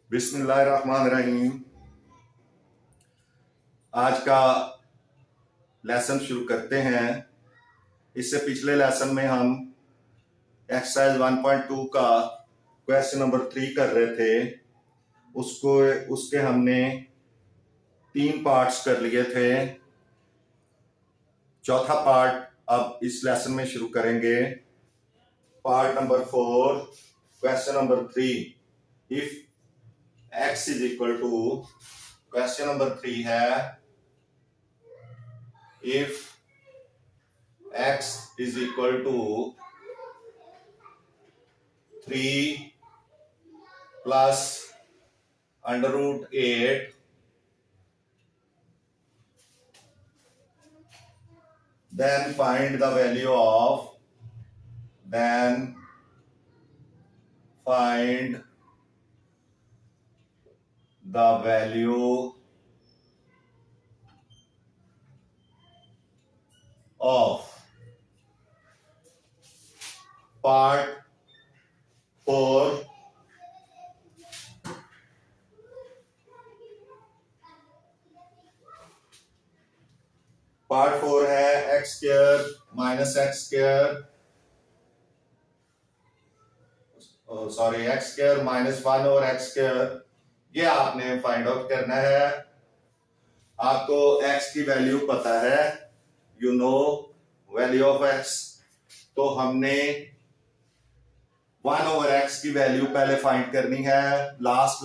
बिस्मिल्लाहिर्रहमानिर्रहीम। आज का लेसन शुरू करते हैं। इससे पिछले लेसन में हम एक्सरसाइज 1.2 का क्वेश्चन नंबर 3 कर रहे थे। उसके हमने 3 पार्ट्स कर लिए थे। चौथा पार्ट अब इस लेसन में शुरू करेंगे। Part number 4, question number 3। If x is equal to, question number 3 है if x is equal to 3 plus under root 8, then find the value of part 4 part 4 है x square minus x square, sorry x square minus 1 और x square. ये आपने find out करना है। आपको x की value पता है, you know value of x. तो हमने 1 ओवर एक्स की वैल्यू पहले फाइंड करनी है। लास्ट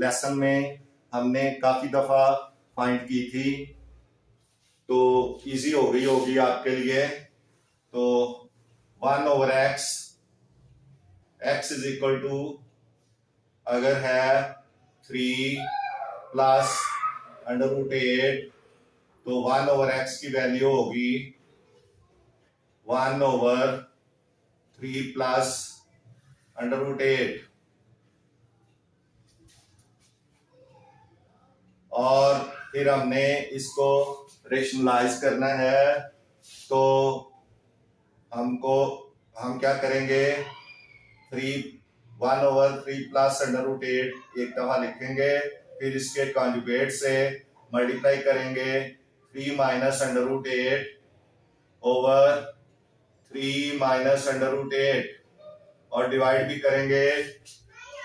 लेसन में हमने काफी दफा फाइंड की थी, तो इजी हो गई होगी आपके लिए। तो 1 over x, x is equal to अगर है 3 प्लस अंडर रूट 8, तो 1 ओवर एक्स की वैल्यू होगी 1 ओवर 3 प्लस अंडर रूट 8। और फिर हमने इसको रेशनलाइज करना है। तो हम क्या करेंगे, 1 ओवर 3 प्लस अंडर रूट 8 एक दफा लिखेंगे, फिर इसके कॉन्जुगेट से मल्टीप्लाई करेंगे 3 minus under root 8 over 3 minus under root 8, और डिवाइड भी करेंगे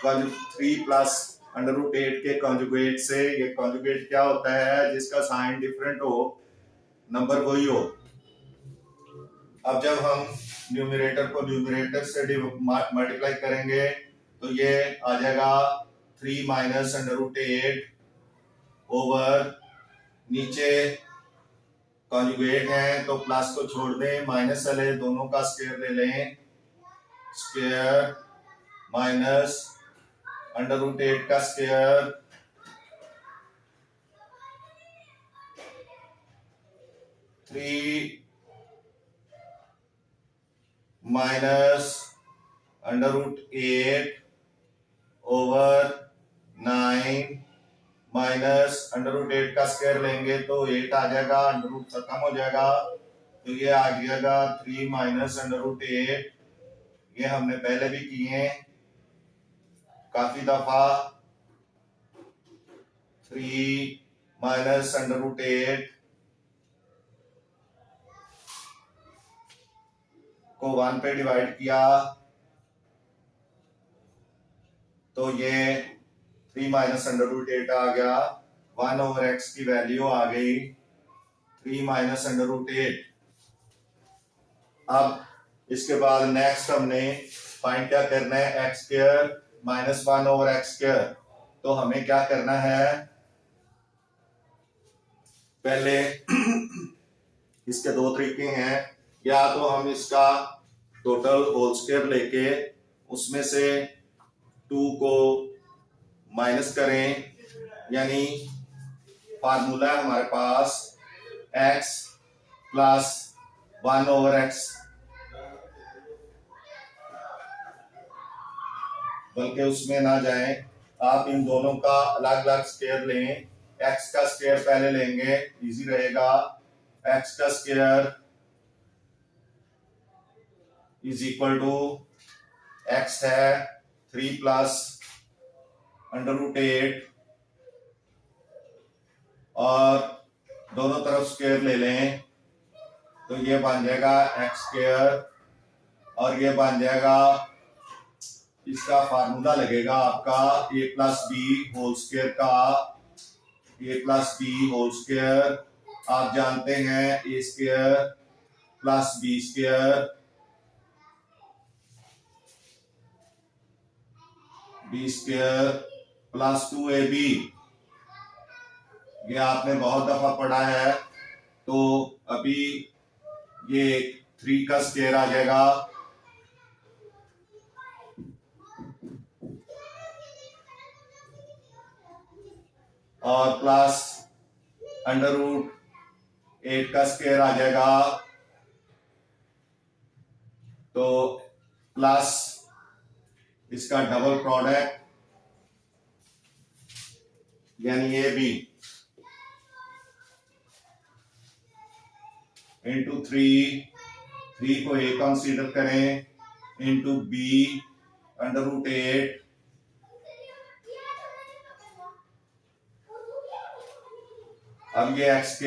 3 प्लस अंडर रूट 8 के कॉन्जुगेट से। ये कॉन्जुगेट क्या होता है, जिसका साइन डिफरेंट हो, नंबर वही हो। अब जब हम न्यूमरेटर को न्यूमरेटर से मल्टीप्लाई करेंगे तो ये आ जाएगा 3 माइनस अंडर रूट 8 ओवर, नीचे कॉन्जुगेट है तो प्लस को छोड़ दें, माइनस वाले दोनों का स्क्वायर ले लें, स्क्वायर माइनस अंडर रूट 8 का square, 3 minus under root 8 over 9 minus under root 8 का स्क्वायर लेंगे तो 8 आ जाएगा, अंडर रूट खत्म हो जाएगा, तो ये आ जाएगा 3 माइनस अंडर रूट 8। ये हमने पहले भी किए हैं काफी दफा। 3 माइनस अंडर रूट 8 को 1 पे डिवाइड किया तो ये 3 माइनस अंडर रूट 8 आ गया। 1 ओवर एक्स की वैल्यू आ गई 3 माइनस अंडर रूट 8। अब इसके बाद नेक्स्ट हमने फाइंड क्या करना है, x square minus 1 over x square. तो हमें क्या करना है, पहले इसके दो तरीके हैं। या तो हम इसका टोटल होल स्क्वायर लेके उसमें से 2 को माइनस करें, यानी फार्मूला है हमारे पास x प्लस 1 ओवर एक्स, बल्कि उसमें ना जाएं, आप इन दोनों का अलग अलग स्क्वायर लें। x का स्क्वायर पहले लेंगे, इजी रहेगा। x का square is equal to, x है 3 प्लस √8 और दोनों तरफ स्क्वायर ले लें तो ये बन जाएगा x² और ये बन जाएगा, इसका फार्मूला लगेगा आपका a+b² का, a+b² आप जानते हैं a² + b² + 2ab, ये आपने बहुत दफा पढ़ा है। तो अभी ये 3 का स्क्वायर आ जाएगा और प्लस √8 का स्क्वायर आ जाएगा, तो प्लस इसका डबल प्रोडक्ट यानी ये भी इंटू 3 को ए कंसीडर करें, इंटू बी √8 अब ये x²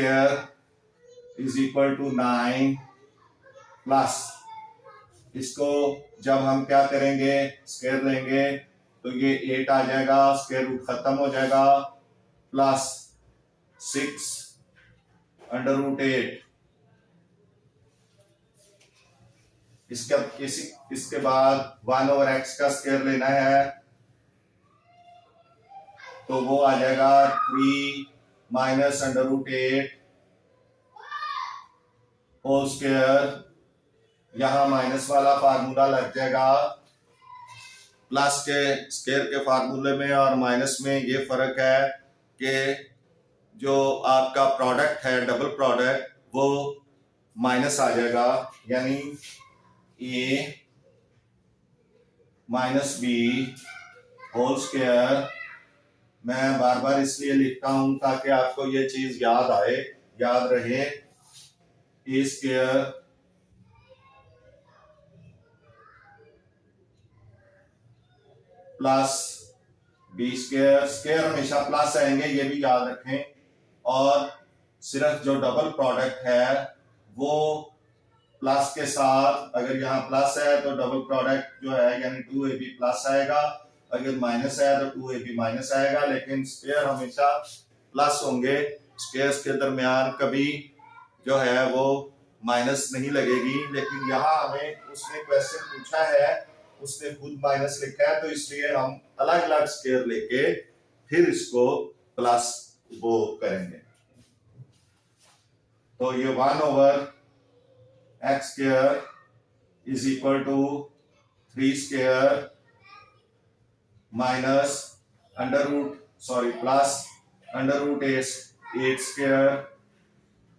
= 9 प्लस इसको जब हम क्या करेंगे स्क्वायर लेंगे तो ये 8 आ जाएगा, स्क्वायर रूट खत्म हो जाएगा, प्लस 6 √8 इसके बाद 1/x का स्क्वायर लेना है तो वो आ जाएगा 3 - √8 होल स्क्वायर, यहां माइनस वाला फार्मूला लग जाएगा। प्लस के स्क्वायर के फार्मूले में और माइनस में ये फर्क है कि जो आपका प्रोडक्ट है डबल प्रोडक्ट वो माइनस आ जाएगा, यानी a - b होल स्क्वायर। मैं बार बार इसलिए लिखता हूं ताकि आपको ये चीज याद आए, याद रहे। a² प्लस b², स्क्वायर हमेशा प्लस आएंगे ये भी याद रखें, और सिर्फ जो डबल प्रोडक्ट है वो प्लस के साथ, अगर यहाँ प्लस है तो डबल प्रोडक्ट जो है यानी 2ab प्लस आएगा, अगर माइनस है तो 2ab माइनस आएगा, लेकिन स्क्वायर हमेशा प्लस होंगे। स्क्वायर्स के दरमियान कभी जो है वो माइनस नहीं लगेगी, लेकिन यहाँ हमें उसने क्वेश्चन पूछा है, उसने खुद माइनस लिखा है, तो इसलिए हम अलग अलग स्क्वायर लेके फिर इसको प्लस वो करेंगे। तो ये 1/x² = 3² माइनस प्लस √8²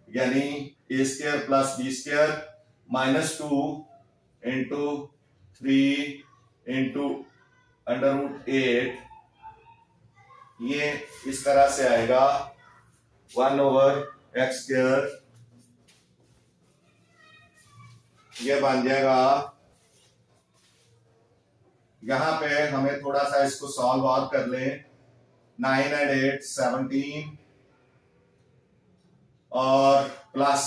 यानी a² + b² -2 इंटू 3 इंटू √8, ये इस तरह से आएगा 1/x², ये बन जाएगा। यहां पे हमें थोड़ा सा इसको सॉल्व और कर लें। 9 and 8 17 और प्लस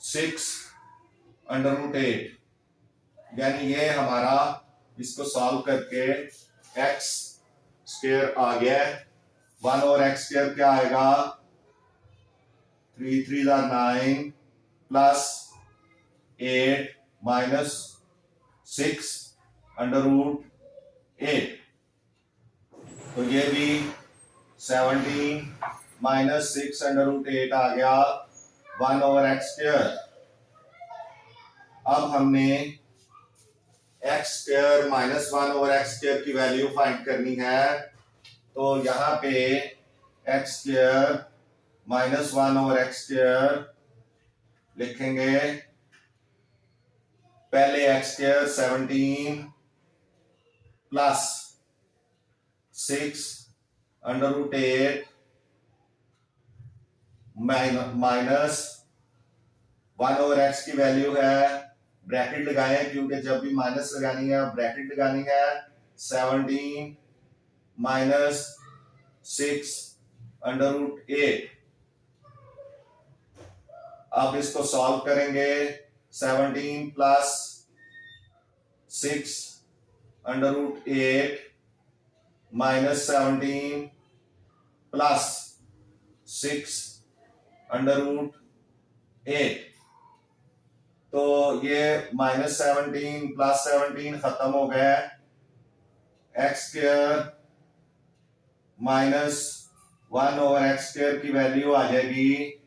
6 √8, यानी ये हमारा इसको सॉल्व करके x² आ गया। 1/x² क्या आएगा, 3 3 9 प्लस 8 माइनस 6 √8, तो ये भी 17 - 6 √8 आ गया 1/x²। अब हमने x² - 1/x² की वैल्यू फाइंड करनी है, तो यहाँ पे x² - 1/x² लिखेंगे। पहले x² 17 प्लस 6 √8 माइनस 1/x की वैल्यू है, ब्रैकेट लगाएं क्योंकि जब भी माइनस लगानी है ब्रैकेट लगानी है, 17 माइनस 6√8। अब इसको सॉल्व करेंगे। 17 प्लस 6√8 माइनस 17 प्लस 6√8। तो ये -17 प्लस 17 खत्म हो गया। x² माइनस 1/x² की वैल्यू आ जाएगी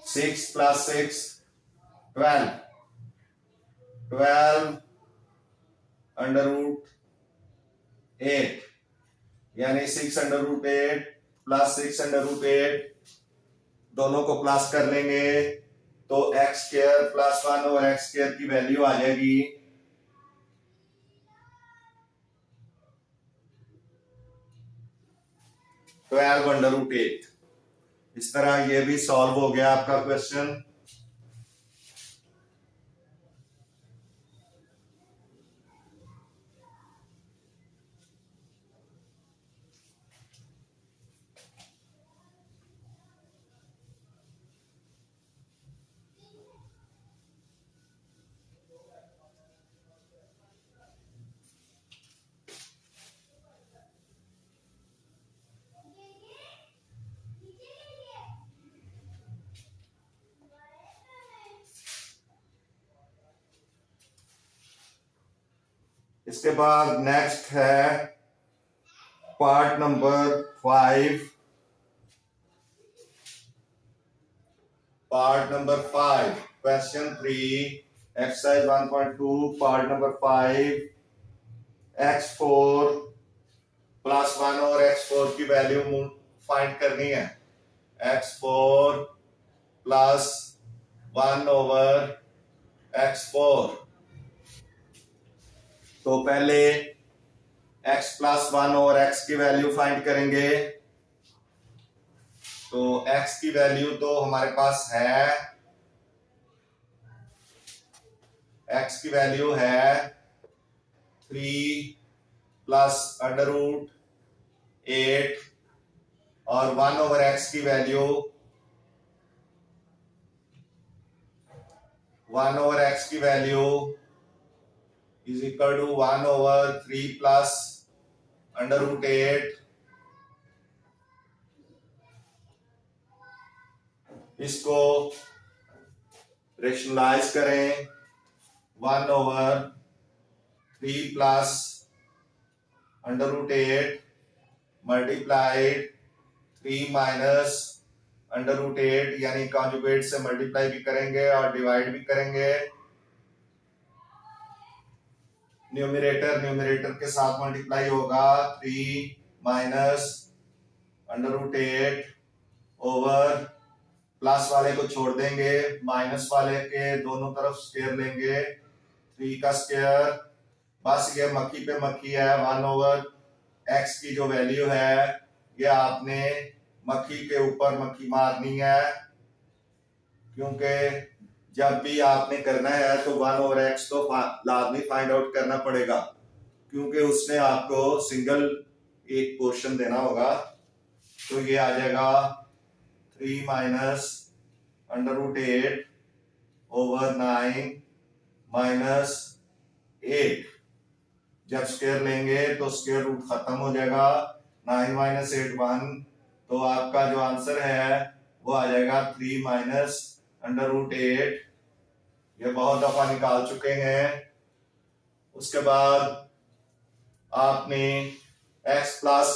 6 प्लस 6 12 12√8 यानी 6√8 प्लस 6√8 दोनों को प्लस कर लेंगे तो x² प्लस 1/x² की वैल्यू आ जाएगी 12√8। इस तरह ये भी सॉल्व हो गया आपका क्वेश्चन। इसके बाद नेक्स्ट है part number 5। Part number 5 question 3 exercise 1.2 part number 5 x4 plus 1 और x4 की वैल्यू फाइंड करनी है। x4 plus 1/x4। तो पहले x प्लस 1 और x की वैल्यू फाइंड करेंगे। तो x की वैल्यू तो हमारे पास है, x की वैल्यू है 3 प्लस √8 और 1/x की वैल्यू 1/x की value is equal to 1/3 plus √8। इसको रेशनलाइज करें 1/3 प्लस √8 मल्टीप्लाइड 3 माइनस √8 यानी कॉन्जुगेट से मल्टीप्लाई भी करेंगे और डिवाइड भी करेंगे। न्यूमरेटर के साथ मल्टीप्लाई होगा 3 माइनस √8 ओवर प्लस वाले को छोड़ देंगे, माइनस वाले के दोनों तरफ स्क्वायर लेंगे 3 का स्क्वायर। बस ये मक्खी पे मक्खी है। 1/x की जो वैल्यू है ये आपने मक्खी के ऊपर मक्खी मारनी है, क्योंकि जब भी आपने करना है तो 1/x तो लाजमी फाइंड आउट करना पड़ेगा, क्योंकि उसने आपको सिंगल एक पोर्शन देना होगा। तो ये आ जाएगा 3 माइनस √8 ओवर 9 माइनस 8। जब स्क्वायर लेंगे तो स्क्वायर रूट खत्म हो जाएगा। 9 माइनस 8 1। तो आपका जो आंसर है वो आ जाएगा 3 माइनस √8। ये बहुत दफा निकाल चुके हैं। उसके बाद आपने x प्लस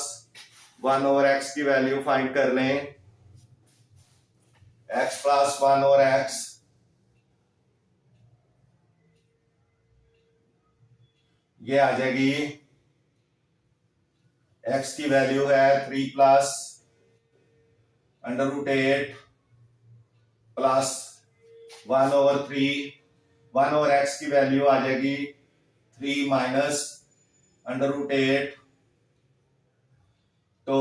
1/x की वैल्यू फाइंड कर लें। x प्लस 1/x ये आ जाएगी, x की वैल्यू है 3 प्लस √8 प्लस 1/3। 1/x की वैल्यू आ जाएगी 3 माइनस √8। तो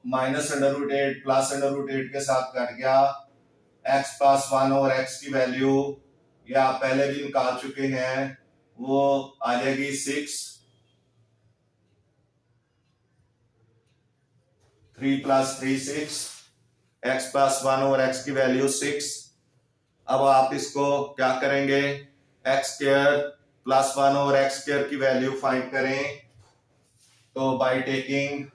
माइनस √8 प्लस √8 के साथ कट गया। x प्लस 1/x की वैल्यू ये आप पहले भी निकाल चुके हैं, वो आ जाएगी 6 3 plus 3 6, x plus 1 over x की वैल्यू 6। अब आप इसको क्या करेंगे, x square plus 1 over x square की वैल्यू फाइंड करें। तो by taking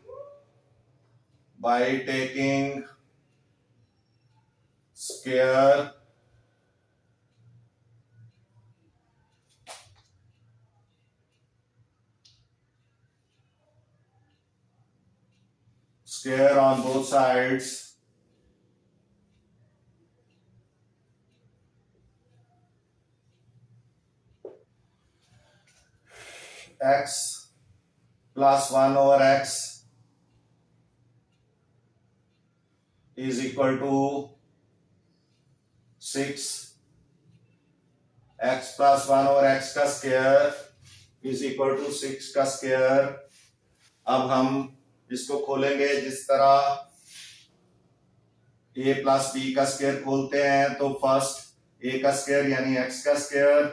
square on both sides, x plus 1 over x is equal to 6, x plus 1 over x का स्क्वायर is equal to 6 का स्क्वायर। अब हम इसको खोलेंगे जिस तरह a प्लस b का स्क्वायर खोलते हैं, तो फर्स्ट a का स्क्वायर यानी x का स्क्वायर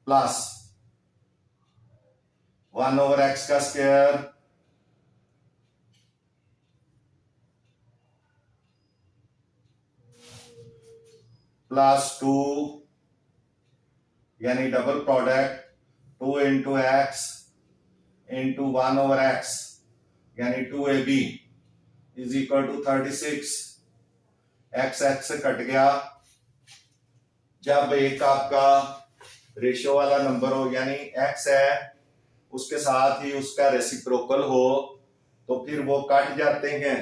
प्लस 1 ओवर x का स्क्वायर प्लस 2 यानी double product 2 into x into 1 over x यानी 2ab is equal to 36। X x से कट गया। जब एक आपका रेशियो वाला नंबर हो यानी एक्स है उसके साथ ही उसका रेसिप्रोकल हो तो फिर वो कट जाते हैं।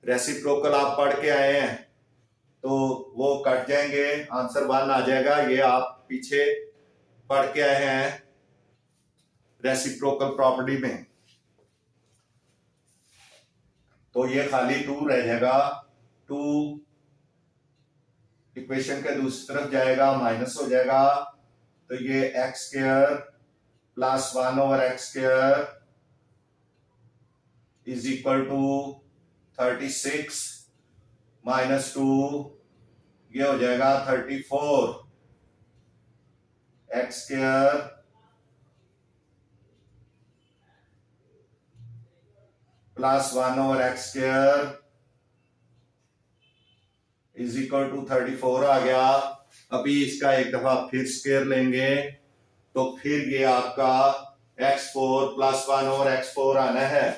रेसिप्रोकल आप पढ़ के आए हैं तो वो कट जाएंगे, आंसर 1 आ जाएगा। ये आप पीछे पढ़ के आए हैं रेसिप्रोकल प्रॉपर्टी में। तो ये खाली 2 रह जाएगा, 2 इक्वेशन के दूसरी तरफ जाएगा, माइनस हो जाएगा। तो ये x square plus 1 over x square is equal to 36 minus 2, ये हो जाएगा 34। X square plus 1 over x square is equal to 34 आ गया। अभी इसका एक दफा फिर स्क्वायर लेंगे तो फिर ये आपका x4 प्लस 1 ओवर x4 आना है।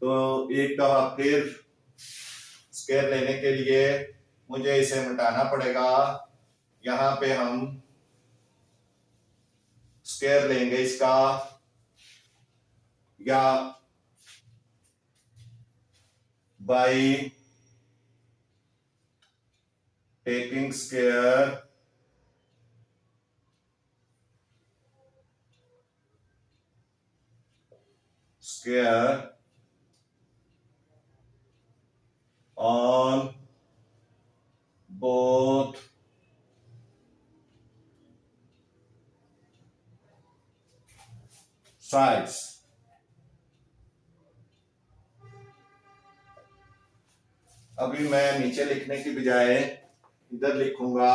तो एक दफा फिर स्क्वायर लेने के लिए मुझे इसे मिटाना पड़ेगा। यहां पे हम स्क्वायर लेंगे इसका, या by taking square on both sides। अभी मैं नीचे लिखने की बजाय इधर लिखूंगा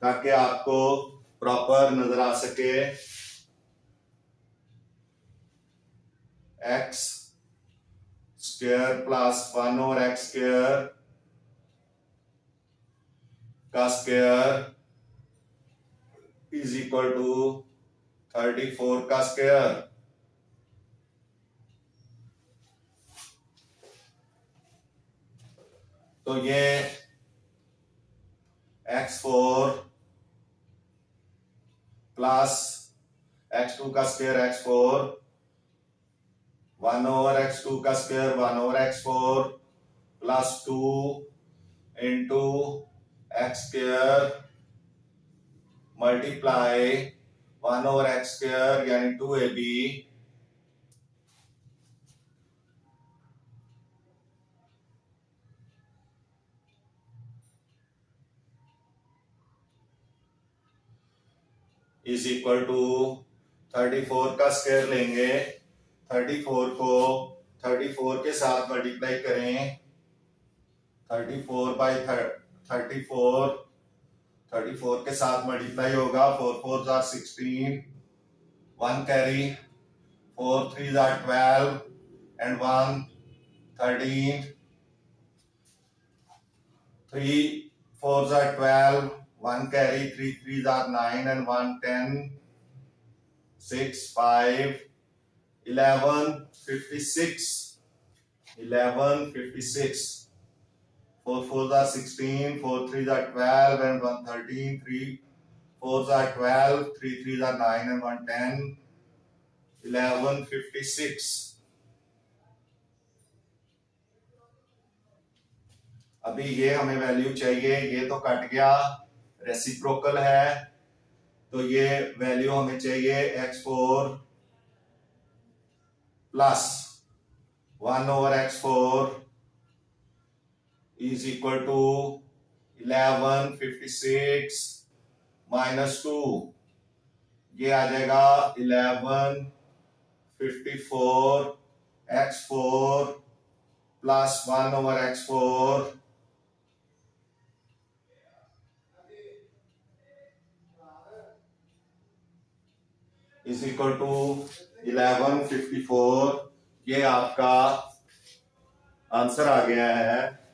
ताकि आपको प्रॉपर नजर आ सके। X square plus 1 over x square का स्क्वायर इज इक्वल टू 34 का स्क्वायर। तो ये x4 प्लस x2 का स्क्वायर x4, 1 ओवर x2 का square 1 over x4 plus 2 into x square multiply 1 over x square यानी 2ab इज इक्वल टू 34 का square लेंगे। 34 को 34 के साथ मल्टीप्लाई करें। 34 बाई 34 34 के साथ मल्टीप्लाई होगा। 4 4 are 16, 1 carry, 4 3 are 12 and 1 13, 3 4s are 12, 1 carry, 3 3s are 9 and 1 10, 6 5, 11 56, 11 56, 4 4s are 16, 4 3s are 12 and 1 13, 3 4s are 12, 3 3s are 9 and 1 10, 11 56. अभी ये हमें वैल्यू चाहिए, ये तो कट गया, रेसिप्रोकल है, तो ये वैल्यू हमें चाहिए x4 plus 1/x4 is equal to 1156 minus 2, ये आ जाएगा 1154 x4 plus 1/x4 is equal to 1154। ये आपका आंसर आ गया है।